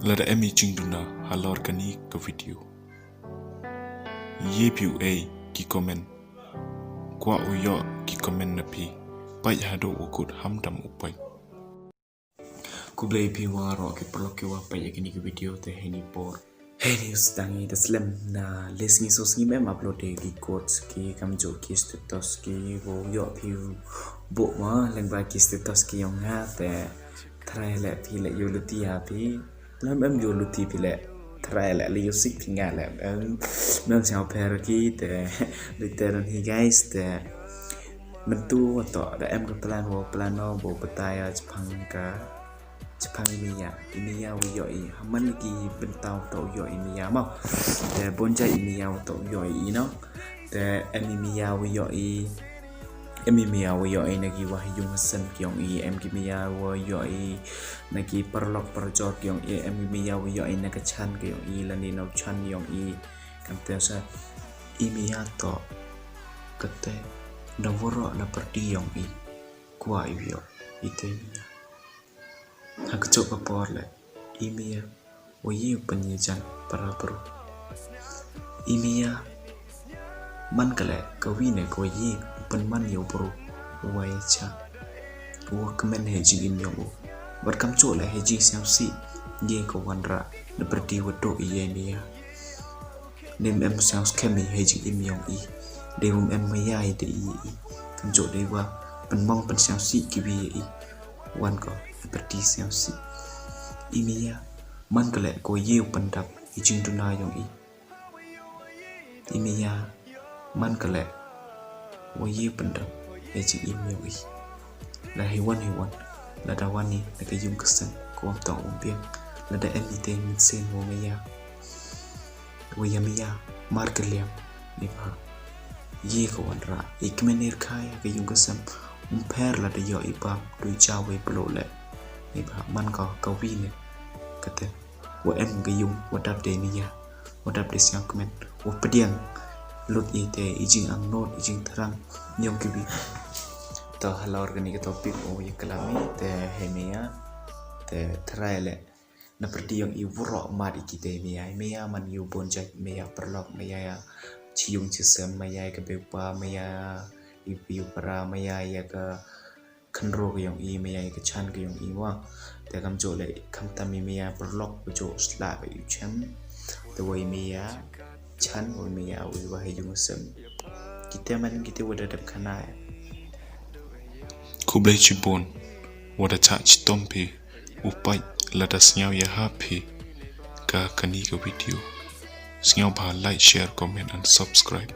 Lada emi cingduna halor kani ke video. Ye piu ki komen. Kwa uyo ki komen napi. Pai hado ukut hamdam upai. Kublai pi waro ke perlu ke wapa ya kini ke video teh ini por. Hei ustangi daslam na lesni sosni mem upload di quotes ki kamjo ki status ki wo yo pi bo ma lengba ki status ki yong ha te try le pi le yuluti ha pi lam em yuluti pi le try le li yusik tinga le mem sao per ki te literan hi guys te mentu atau ada em ke plan no bo betaya Jepang ka Jepang ini ya uyoi haman lagi bentau tau uyoi ini ya mau de bonjai ini ya tau uyoi no de ini ya uyoi nagi wahyung hasan kyong em kimia uyoi nagi perlok perjor kyong em kimia uyoi naga chan kyong lani no chan yong kam tesa imia to kete daworo la perdi yong kwa yo ite Aku coba porle, imia, oye penyejan para peru. Imia, man kale kawine koye penman yo peru, uaya cha, uwa kemen hejing imyong u. Berkam cole hejing siang si, ye kawanra, leperti wado iye niya. Nem em siang skemi hejing imyong deum em mayai de kam cole dewa penmong pen siang si kibi wan ko seperti siang si imia man kale ko yeu pendap ijing tuna yong imia man kale wo yeu pendap ijing imyong la hewan la dawani la kayum kesan ko am tong umpiang la da emite min sen wo mia mar kaliam ni ba ye ko wanra ikmenir kaya kayum kesan per la da yo iba du jawe blole ni ba man ko kawine kate wo em gayung wadap de niya wadap de siang komen wo pediang lut ite ijing ang not ijing terang nyong kibi to halor gani ke topik o ye kalami te hemia te traile na perdiang i wuro mat ikite meya man yu bonjak meya perlok meya ciung cisem meya ke bepa meya ibu para maya ya ke kenro ke yang maya ke chan ke yang wa te kam jo le kam tami maya perlok jo sla ke chan te wai maya chan wai maya wa hejung sem kita man kita wada dap kana Kublai cibon. Wada cak tompi. Upai lada senyau ya happy. Ka kani ke video. Senyau bah like, share, comment and subscribe.